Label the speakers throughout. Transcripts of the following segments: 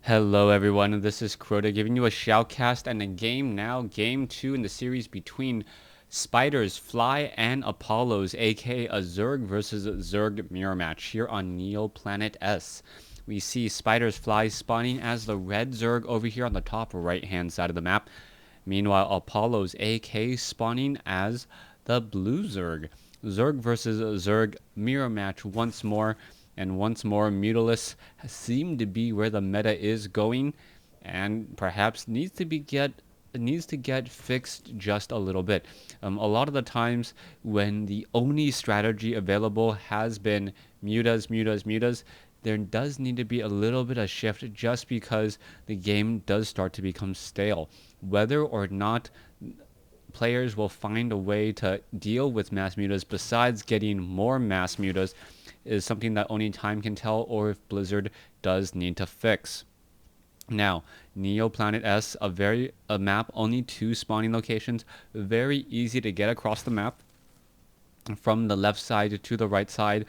Speaker 1: Hello everyone, this is Crota giving you a shoutcast and a game now, game 2 in the series between Spiders, Fly, and Apollos, aka a Zerg versus Zerg mirror match here on Neo Planet S. We see Spiders, Fly spawning as the red Zerg over here on the top right hand side of the map. Meanwhile, Apollos, AK spawning as the blue Zerg. Zerg versus Zerg mirror match once more. And once more, Mutalisk seemed to be where the meta is going, and perhaps needs to get fixed just a little bit. A lot of the times when the only strategy available has been mutas, there does need to be a little bit of shift just because the game does start to become stale. Whether or not players will find a way to deal with mass mutas besides getting more mass mutas is something that only time can tell, or if Blizzard does need to fix. Now, Neo Planet S, a map, only 2 spawning locations, very easy to get across the map from the left side to the right side,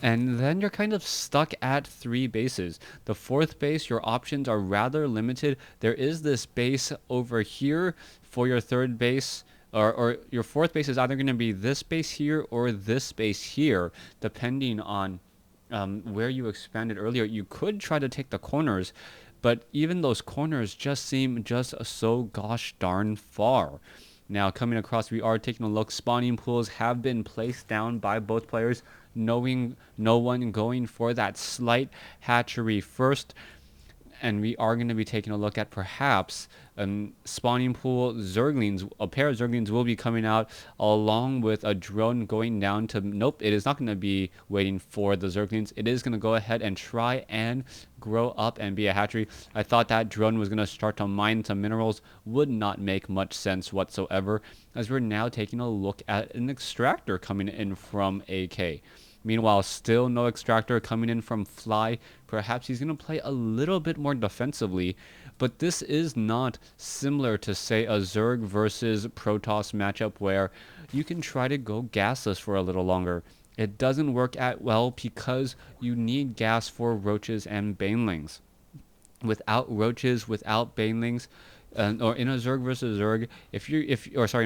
Speaker 1: and then you're kind of stuck at 3 bases. The 4th base, your options are rather limited. There is this base over here for your 3rd base, or your 4th base is either going to be this base here or this base here, depending on where you expanded earlier. You could try to take the corners, but even those corners just seem just so gosh darn far. Now, coming across, we are taking a look. Spawning pools have been placed down by both players, knowing no one going for that slight hatchery first. And we are going to be taking a look at perhaps spawning pool Zerglings. A pair of Zerglings will be coming out along with a drone going down to... Nope, it is not going to be waiting for the Zerglings. It is going to go ahead and try and grow up and be a hatchery. I thought that drone was going to start to mine some minerals. Would not make much sense whatsoever, as we're now taking a look at an extractor coming in from AK. Meanwhile, still no extractor coming in from Fly. Perhaps he's going to play a little bit more defensively, but this is not similar to, say, a Zerg versus Protoss matchup where you can try to go gasless for a little longer. It doesn't work out well because you need gas for roaches and banelings. Without roaches, without banelings, or in a Zerg versus Zerg, in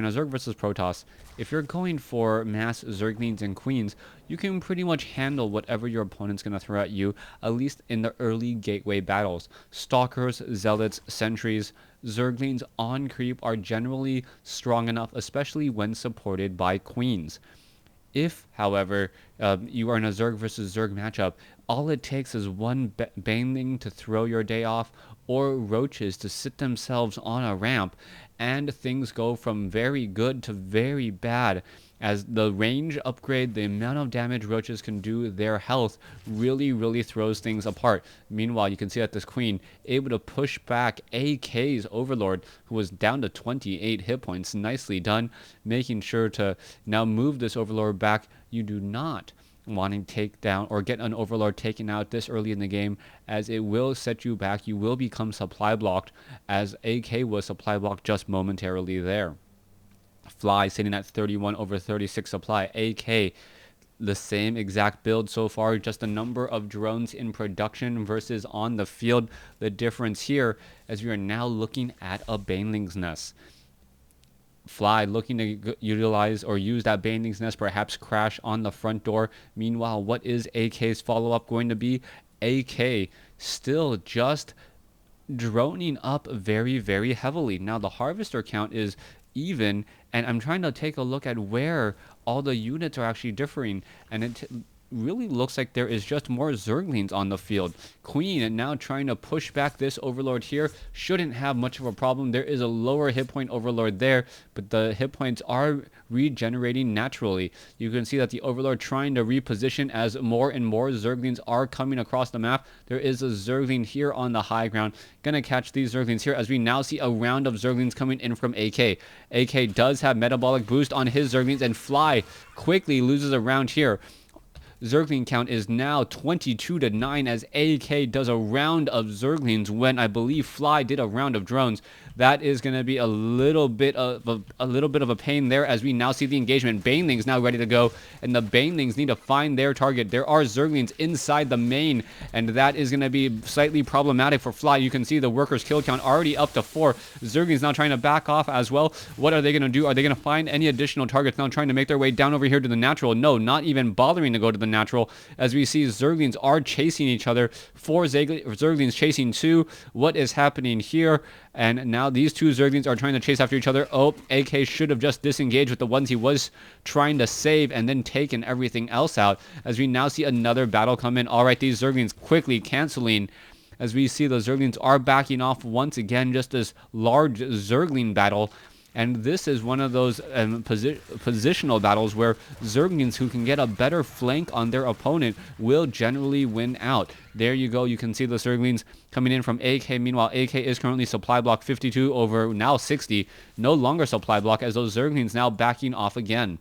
Speaker 1: a Zerg versus Protoss, if you're going for mass Zerglings and Queens, you can pretty much handle whatever your opponent's going to throw at you, at least in the early gateway battles. Stalkers, Zealots, Sentries, Zerglings on creep are generally strong enough, especially when supported by Queens. If, however, you are in a Zerg versus Zerg matchup, all it takes is one baneling to throw your day off, or roaches to sit themselves on a ramp, and things go from very good to very bad. As the range upgrade, the amount of damage roaches can do, their health really throws things apart. Meanwhile, you can see that this queen able to push back AK's Overlord, who was down to 28 hit points. Nicely done, making sure to now move this Overlord back. You do not wanting to take down or get an Overlord taken out this early in the game, as it will set you back. You will become supply blocked, as AK was supply blocked just momentarily there. Fly sitting at 31 over 36 supply. AK, the same exact build so far, just a number of drones in production versus on the field. The difference here, as we are now looking at a Baneling's Nest. Fly looking to utilize or use that Baneling's Nest, perhaps crash on the front door. Meanwhile, what is AK's follow-up going to be? AK still just droning up very heavily. Now the harvester count is even, and I'm trying to take a look at where all the units are actually differing, and it really looks like there is just more Zerglings on the field. Queen and now trying to push back this Overlord here. Shouldn't have much of a problem. There is a lower hit point Overlord there, but the hit points are regenerating naturally. You can see that the Overlord trying to reposition as more and more Zerglings are coming across the map. There is a Zergling here on the high ground. Gonna catch these Zerglings here, as we now see a round of Zerglings coming in from AK. AK does have metabolic boost on his Zerglings, and Fly quickly loses a round here. Zergling count is now 22-9 as AK does a round of Zerglings when I believe Fly did a round of drones. That is going to be a little bit of a pain there as we now see the engagement. Banelings now ready to go, and the Banelings need to find their target. There are Zerglings inside the main, and that is going to be slightly problematic for Fly. You can see the workers' kill count already up to 4. Zerglings now trying to back off as well. What are they going to do? Are they going to find any additional targets now trying to make their way down over here to the natural? No, not even bothering to go to the natural, as we see Zerglings are chasing each other. 4 Zerglings chasing 2. What is happening here? And now these 2 Zerglings are trying to chase after each other. Oh, AK should have just disengaged with the ones he was trying to save and then taken everything else out, as we now see another battle come in. All right, these Zerglings quickly canceling, as we see the Zerglings are backing off once again. Just this large Zergling battle. And this is one of those positional battles where Zerglings who can get a better flank on their opponent will generally win out. There you go. You can see the Zerglings coming in from AK. Meanwhile, AK is currently supply block 52 over now 60. No longer supply block, as those Zerglings now backing off again.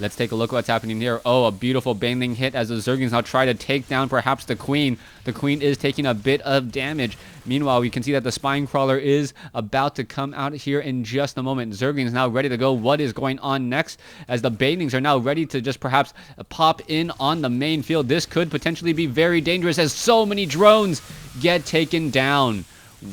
Speaker 1: Let's take a look at what's happening here. Oh, a beautiful Baneling hit as the Zerglings now try to take down perhaps the Queen. The Queen is taking a bit of damage. Meanwhile, we can see that the Spine Crawler is about to come out here in just a moment. Zerglings now ready to go. What is going on next? As the Banelings are now ready to just perhaps pop in on the main field. This could potentially be very dangerous as so many drones get taken down.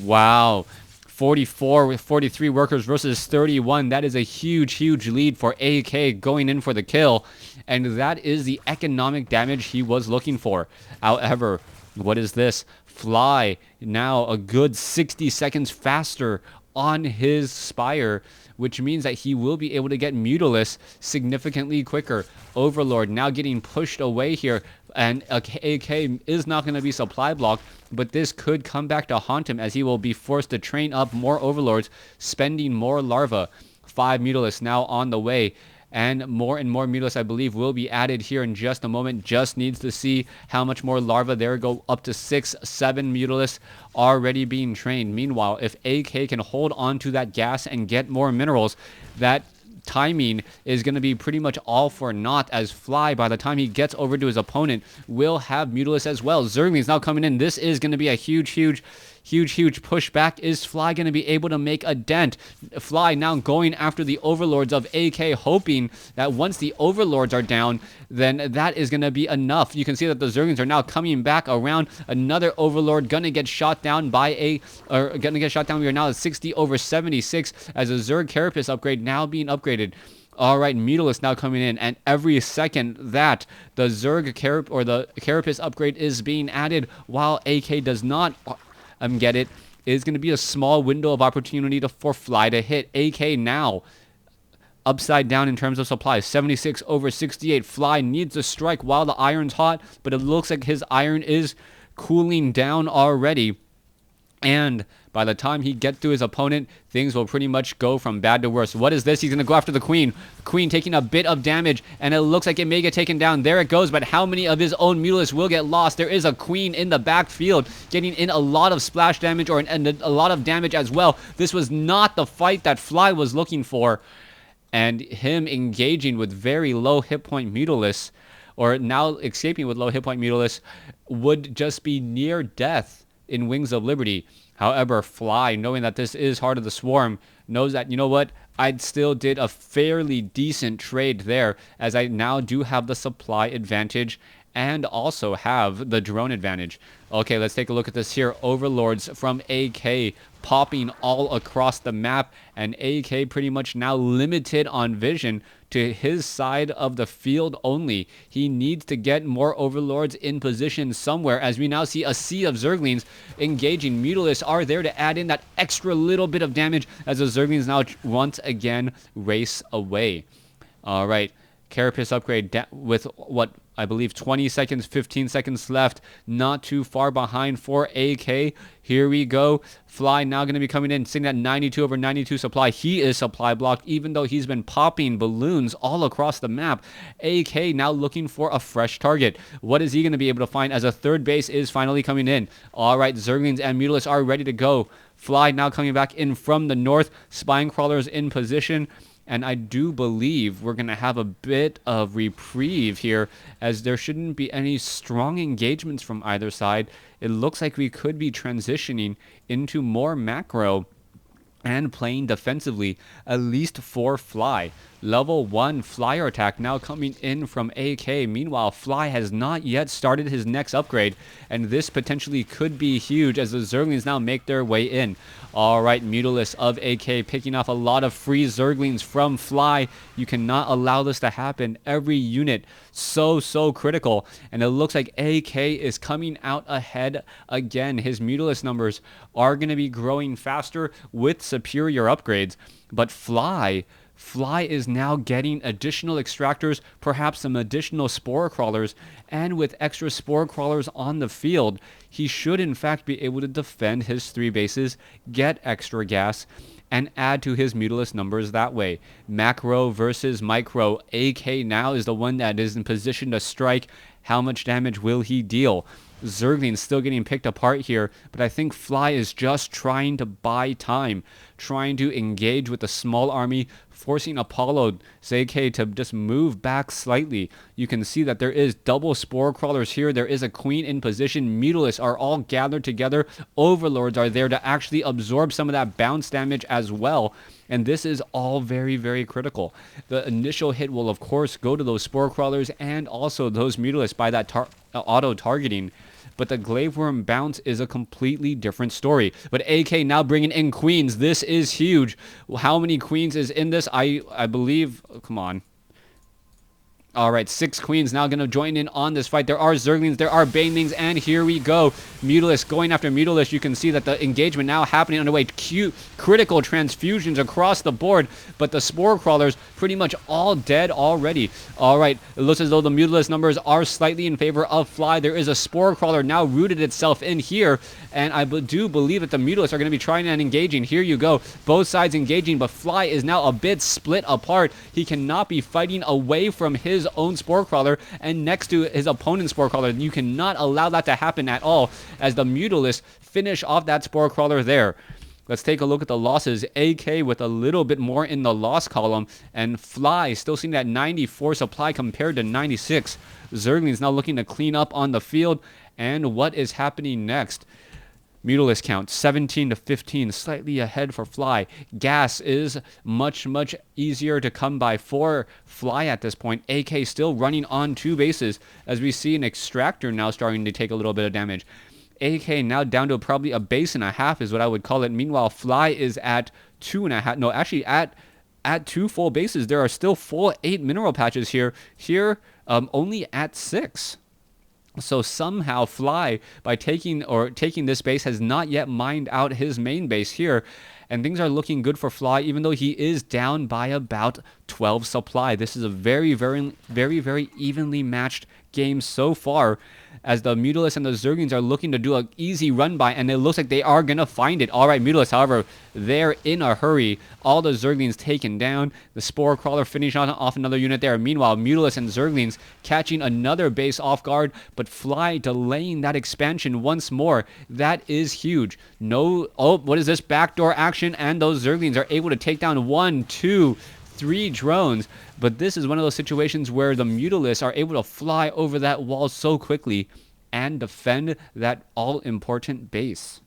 Speaker 1: Wow. 44 with 43 workers versus 31. That is a huge lead for AK going in for the kill. And that is the economic damage he was looking for. However, what is this? Fly now a good 60 seconds faster on his Spire, which means that he will be able to get Mutalisk significantly quicker. Overlord now getting pushed away here, and AK is not going to be supply blocked, but this could come back to haunt him as he will be forced to train up more Overlords, spending more larva. 5 Mutalisks now on the way, and more Mutalisks, I believe, will be added here in just a moment. Just needs to see how much more larva. There go up to 6, 7 Mutalisks already being trained. Meanwhile, if AK can hold on to that gas and get more minerals, that timing is going to be pretty much all for naught, as Fly, by the time he gets over to his opponent, will have Mutalisk as well. Zerglings now coming in. This is going to be a huge pushback. Is Fly going to be able to make a dent? Fly now going after the Overlords of AK, hoping that once the Overlords are down, then that is going to be enough. You can see that the Zerglings are now coming back around. Another Overlord going to get shot down by We are now at 60 over 76 as a Zerg Carapace upgrade now being upgraded. All right, Mutalisk now coming in, and every second that the Zerg the Carapace upgrade is being added, while AK does not get it, is going to be a small window of opportunity for Fly to hit. AK now upside down in terms of supply, 76 over 68. Fly needs to strike while the iron's hot, but it looks like his iron is cooling down already. And by the time he gets to his opponent, things will pretty much go from bad to worse. What is this? He's going to go after the Queen. Queen taking a bit of damage, and it looks like it may get taken down. There it goes, but how many of his own Mutalisks will get lost? There is a Queen in the backfield, getting in a lot of splash damage and a lot of damage as well. This was not the fight that Fly was looking for. And him engaging with very low hit point Mutalisks, or now escaping with low hit point Mutalisks, would just be near death in Wings of Liberty. However, Fly, knowing that this is Heart of the Swarm, knows that, you know what, I still did a fairly decent trade there, as I now do have the supply advantage and also have the drone advantage. Okay, let's take a look at this here. Overlords from AK popping all across the map, and AK pretty much now limited on vision to his side of the field only. He needs to get more Overlords in position somewhere, as we now see a sea of Zerglings engaging. Mutalisks are there to add in that extra little bit of damage, as the Zerglings now once again race away. All right, Carapace upgrade with what I believe 20 seconds, 15 seconds left. Not too far behind for AK. Here we go. Fly now going to be coming in, sitting at 92 over 92 supply. He is supply blocked, even though he's been popping balloons all across the map. AK now looking for a fresh target. What is he going to be able to find, as a third base is finally coming in? All right, Zerglings and Mutalisks are ready to go. Fly now coming back in from the north. Spine Crawlers in position. And I do believe we're going to have a bit of reprieve here, as there shouldn't be any strong engagements from either side. It looks like we could be transitioning into more macro and playing defensively, at least for Fly. Level 1 flyer attack now coming in from AK. Meanwhile, Fly has not yet started his next upgrade, and this potentially could be huge as the Zerglings now make their way in. Alright, Mutalisk of AK picking off a lot of free Zerglings from Fly. You cannot allow this to happen. Every unit so critical, and it looks like AK is coming out ahead again. His Mutalisk numbers are going to be growing faster with superior upgrades, but Fly is now getting additional extractors, perhaps some additional spore crawlers, and with extra spore crawlers on the field, he should in fact be able to defend his 3 bases, get extra gas, and add to his Mutalisk numbers that way. Macro versus micro. AK now is the one that is in position to strike. How much damage will he deal? Zerglings still getting picked apart here, but I think Fly is just trying to buy time, trying to engage with a small army, forcing Apollo AK to just move back slightly. You can see that there is double spore crawlers here. There is a queen in position. Mutalisks are all gathered together. Overlords are there to actually absorb some of that bounce damage as well. And this is all very critical. The initial hit will, of course, go to those spore crawlers and also those Mutalisks by that auto-targeting. But the Glaive Worm bounce is a completely different story. But AK now bringing in queens. This is huge. How many queens is in this? I believe... Come on. Alright, 6 queens now going to join in on this fight. There are Zerglings, there are Banelings, and here we go. Mutalisk going after Mutalisk. You can see that the engagement now happening underway. Critical transfusions across the board, but the Spore Crawlers pretty much all dead already. Alright, it looks as though the Mutalisk numbers are slightly in favor of Fly. There is a Spore Crawler now rooted itself in here, and I do believe that the Mutalisks are going to be trying and engaging. Here you go. Both sides engaging, but Fly is now a bit split apart. He cannot be fighting away from his own Spore Crawler and next to his opponent's Spore Crawler. You cannot allow that to happen at all, as the Mutalisk finish off that Spore Crawler there. Let's take a look at the losses. AK with a little bit more in the loss column, and Fly still seeing that 94 supply compared to 96. Zerglings now looking to clean up on the field, and what is happening next? Mutalisk count 17 to 15, slightly ahead for Fly. Gas is much easier to come by for Fly at this point. AK still running on 2 bases, as we see an extractor now starting to take a little bit of damage. AK now down to probably a base and a half is what I would call it. Meanwhile, Fly is at 2.5. No, actually at 2 full bases. There are still full 8 mineral patches here. Here, only at 6. So somehow Fly, by taking this base, has not yet mined out his main base here. And things are looking good for Fly, even though he is down by about 12 supply. This is a very evenly matched game so far, as the Mutalisk and the Zerglings are looking to do an easy run by, and it looks like they are going to find it. Alright, Mutalisk, however, they're in a hurry. All the Zerglings taken down. The Spore Crawler finishing off another unit there. Meanwhile, Mutalisk and Zerglings catching another base off guard, but Fly delaying that expansion once more. That is huge. No, oh, what is this? Backdoor action, and those Zerglings are able to take down 1, 2, 3 drones, but this is one of those situations where the Mutalisks are able to fly over that wall so quickly and defend that all-important base.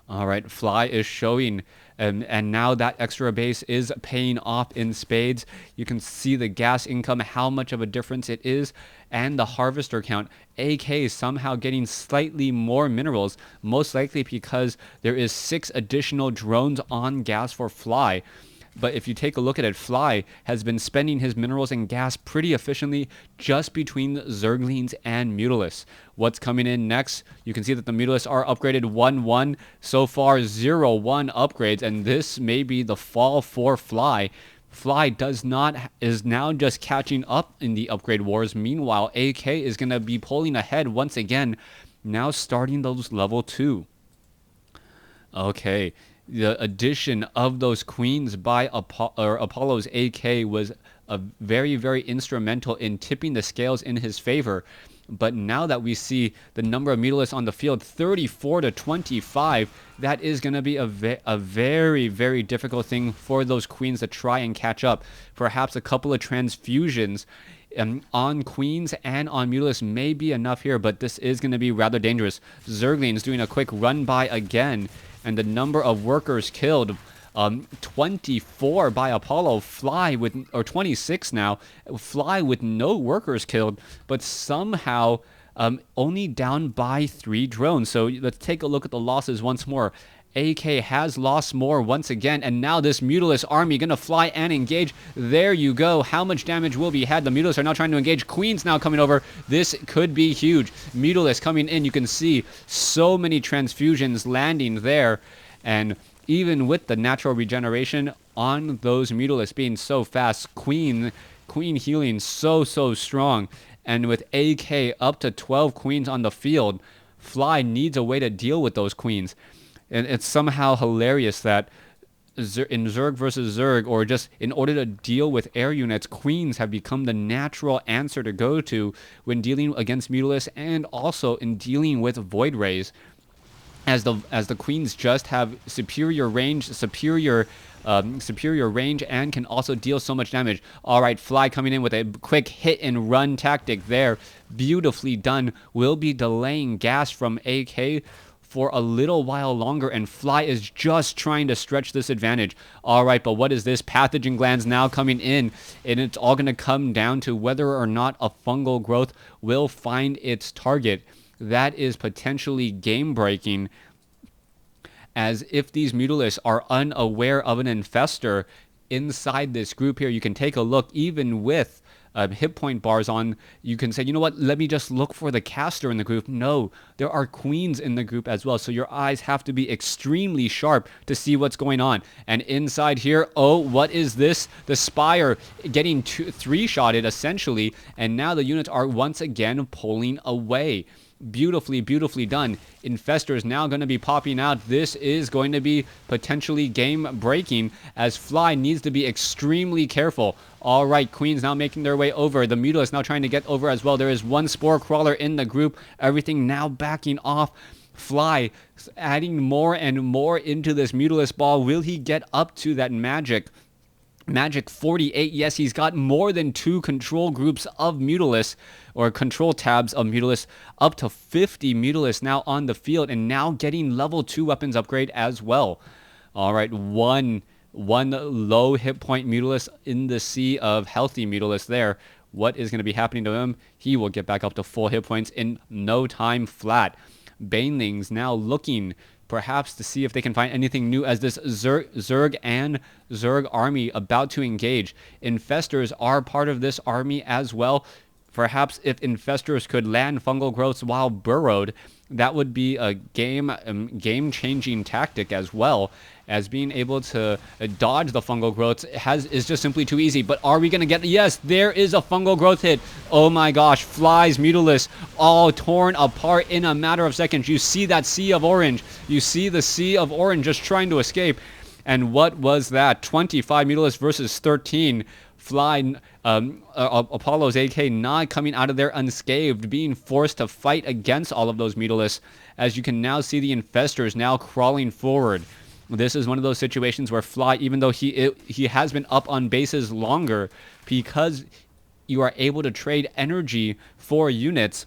Speaker 1: Alright, Fly is showing, and now that extra base is paying off in spades. You can see the gas income, how much of a difference it is, and the harvester count. AK somehow getting slightly more minerals, most likely because there is 6 additional drones on gas for Fly. But if you take a look at it, Fly has been spending his minerals and gas pretty efficiently just between Zerglings and Mutalisks. What's coming in next? You can see that the Mutalisks are upgraded 1-1. So far, 0-1 upgrades, and this may be the fall for Fly. Fly is now just catching up in the upgrade wars. Meanwhile, AK is going to be pulling ahead once again, now starting those level 2. Okay. The addition of those queens by Apollo's AK was very instrumental in tipping the scales in his favor. But now that we see the number of Mutalisks on the field, 34 to 25, that is going to be a very, very difficult thing for those queens to try and catch up. Perhaps a couple of transfusions on queens and on Mutalisks may be enough here, but this is going to be rather dangerous. Zerglings doing a quick run by again, and the number of workers killed, 24 by Apollo, Fly with, or 26 now, Fly with no workers killed, but somehow only down by 3 drones. So let's take a look at the losses once more. AK has lost more once again, and now this Mutalisk army gonna fly and engage. There you go. How much damage will be had? The Mutalisks are now trying to engage. Queens now coming over. This could be huge. Mutalisk coming in. You can see so many transfusions landing there, and even with the natural regeneration on those Mutalisks being so fast, Queen healing so strong, and with AK up to 12 queens on the field, Fly needs a way to deal with those queens. And it's somehow hilarious that in Zerg versus Zerg, or just in order to deal with air units, queens have become the natural answer to go to when dealing against Mutalisks, and also in dealing with Void Rays, as the queens just have superior range, superior range, and can also deal so much damage. All right, Fly coming in with a quick hit and run tactic there, beautifully done. Will be delaying gas from AK for a little while longer, and Fly is just trying to stretch this advantage. All right, but what is this? Pathogen glands now coming in, and it's all going to come down to whether or not a fungal growth will find its target. That is potentially game-breaking, as if these Mutalisks are unaware of an infestor inside this group here. You can take a look, even with hit point bars on, you can say, you know what, let me just look for the caster in the group. No, there are queens in the group as well, so your eyes have to be extremely sharp to see what's going on. And inside here, oh, what is this? The Spire getting 3-shotted essentially, and now the units are once again pulling away. Beautifully done. Infestor is now going to be popping out. This is going to be potentially game breaking, as Fly needs to be extremely careful. All right, queens now making their way over. The Mutalisk now trying to get over as well. There is one spore crawler in the group. Everything now backing off. Fly adding more and more into this Mutalisk ball. Will he get up to that magic 48? Yes, he's got more than 2 control groups of Mutalisks, or control tabs of Mutalisks, up to 50 Mutalisks now on the field, and now getting level 2 weapons upgrade as well. All right, one low hit point Mutalisk in the sea of healthy Mutalisks there. What is going to be happening to him? He will get back up to full hit points in no time flat. Banelings now looking perhaps to see if they can find anything new, as this Zerg and Zerg army about to engage. Infestors are part of this army as well. Perhaps if Infestors could land fungal growths while burrowed, that would be a game-changing tactic, as well as being able to dodge the fungal growths is just simply too easy. But are we going to get... Yes, there is a fungal growth hit. Oh my gosh, Fly's Mutalisks all torn apart in a matter of seconds. You see that sea of orange. You see the sea of orange just trying to escape. And what was that? 25 Mutalisks versus 13. Fly, Apollo's AK not coming out of there unscathed, being forced to fight against all of those Mutalisks, as you can now see the Infestors now crawling forward. This is one of those situations where Fly, even though he has been up on bases longer, because you are able to trade energy for units,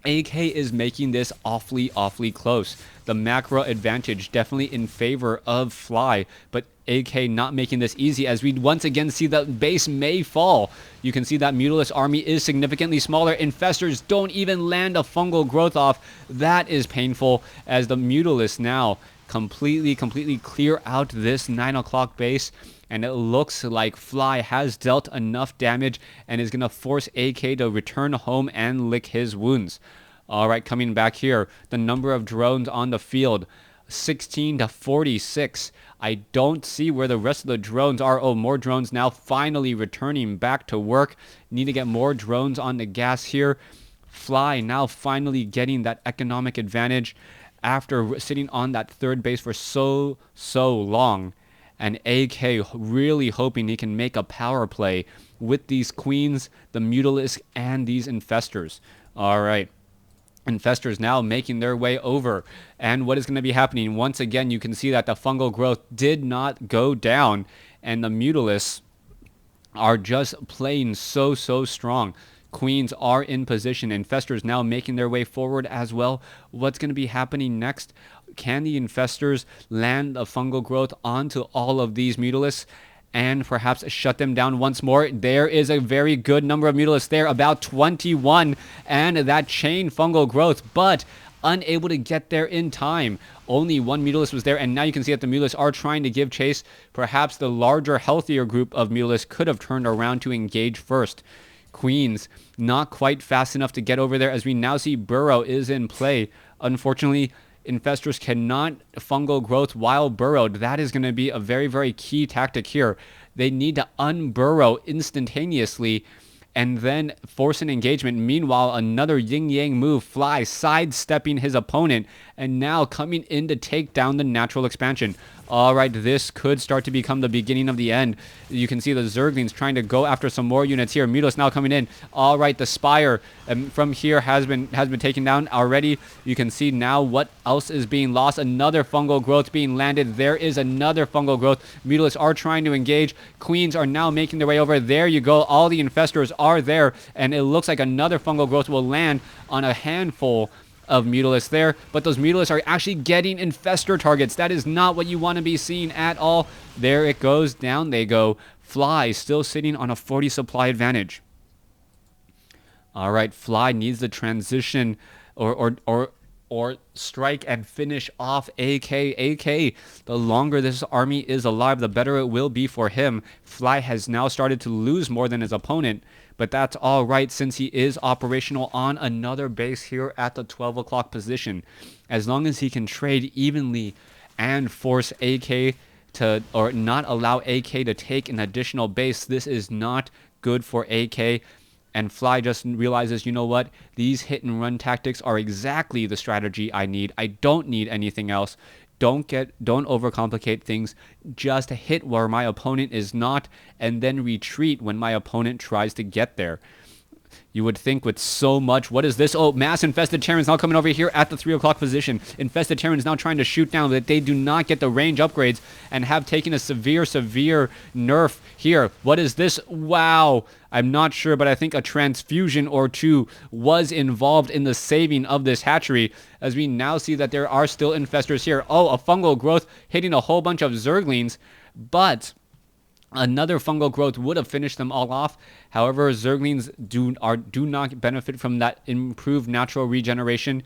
Speaker 1: AK is making this awfully close. The macro advantage definitely in favor of Fly, but AK not making this easy, as we once again see that base may fall. You can see that Mutalisk army is significantly smaller. Infestors don't even land a fungal growth off. That is painful, as the Mutalisk now completely clear out this 9 o'clock base, and it looks like Fly has dealt enough damage and is going to force AK to return home and lick his wounds. All right, coming back here, the number of drones on the field, 16 to 46. I don't see where the rest of the drones are. Oh, more drones now finally returning back to work. Need to get more drones on the gas here. Fly now finally getting that economic advantage after sitting on that third base for so long. And AK really hoping he can make a power play with these queens, the Mutalisk, and these Infestors. All right. Infestors now making their way over. And what is going to be happening? Once again, you can see that the fungal growth did not go down. And the Mutalisks are just playing so strong. Queens are in position. Infestors now making their way forward as well. What's going to be happening next? Can the Infestors land a fungal growth onto all of these Mutalisks and perhaps shut them down once more? There is a very good number of Mutalisks there, about 21, and that chain fungal growth, but unable to get there in time. Only one Mutalisk was there, and now you can see that the Mutalisks are trying to give chase. Perhaps the larger, healthier group of Mutalisks could have turned around to engage first. Queens not quite fast enough to get over there, as we now see Burrow is in play. Unfortunately, Infestors cannot fungal growth while burrowed. That is going to be a very key tactic here. They need to unburrow instantaneously and then force an engagement. Meanwhile, another yin-yang move, Fly sidestepping his opponent and now coming in to take down the natural expansion. All right, this could start to become the beginning of the end. You can see the Zerglings trying to go after some more units here. Mutalisks now coming in. All right, the Spire from here has been taken down already. You can see now what else is being lost. Another fungal growth being landed. There is another fungal growth. Mutalisks are trying to engage. Queens are now making their way over. There you go. All the Infestors are there, and it looks like another fungal growth will land on a handful of Mutalisks there, but those Mutalisks are actually getting Infestor targets. That is not what you want to be seeing at all. There it goes. Down they go. Fly still sitting on a 40 supply advantage. All right, Fly needs the transition or strike and finish off AK. The longer this army is alive, the better it will be for him. Fly has now started to lose more than his opponent, but that's all right since he is operational on another base here at the 12 o'clock position. As long as he can trade evenly and force AK to, or not allow AK to take an additional base, this is not good for AK. And Fly just realizes, you know what? These hit and run tactics are exactly the strategy I need. I don't need anything else. Don't overcomplicate things. Just hit where my opponent is not, and then retreat when my opponent tries to get there. You would think with so much, what is this? Oh, mass infested Terrans now coming over here at the 3 o'clock position. Infested Terrans now trying to shoot down, but they do not get the range upgrades and have taken a severe nerf here. What is this? Wow. I'm not sure, but I think a transfusion or two was involved in the saving of this hatchery, as we now see that there are still infestors here. Oh, a fungal growth hitting a whole bunch of Zerglings, but another fungal growth would have finished them all off. However, Zerglings do not benefit from that improved natural regeneration.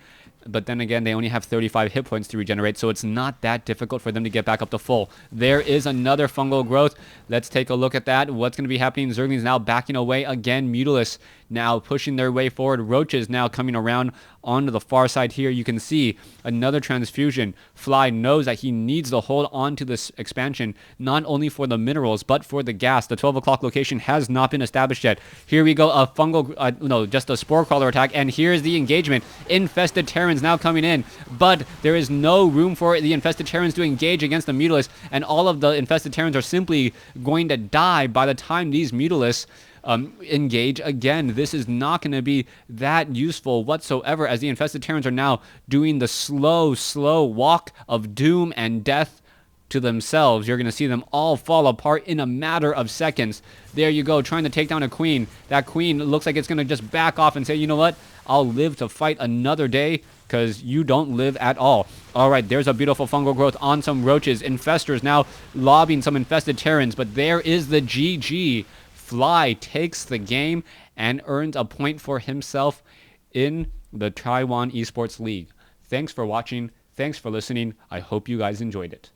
Speaker 1: But then again, they only have 35 hit points to regenerate, so it's not that difficult for them to get back up to full. There is another fungal growth. Let's take a look at that. What's going to be happening? Zerglings now backing away again. Mutalisks now pushing their way forward. Roaches now coming around onto the far side here. You can see another transfusion. Fly knows that he needs to hold on to this expansion, not only for the minerals, but for the gas. The 12 o'clock location has not been established yet. Here we go, a fungal, just a spore crawler attack, and here's the engagement. Infested Terrans now coming in, but there is no room for the infested Terrans to engage against the Mutalisks, and all of the infested Terrans are simply going to die by the time these Mutalisks engage again. This is not going to be that useful whatsoever, as the infested Terrans are now doing the slow walk of doom and death to themselves. You're going to see them all fall apart in a matter of seconds. There you go, trying to take down a queen. That queen looks like it's going to just back off and say, you know what, I'll live to fight another day, because you don't live at all. All right, there's a beautiful fungal growth on some roaches. Infestors now lobbing some infested Terrans, but there is the GG. Fly takes the game and earns a point for himself in the Taiwan Esports League. Thanks for watching. Thanks for listening. I hope you guys enjoyed it.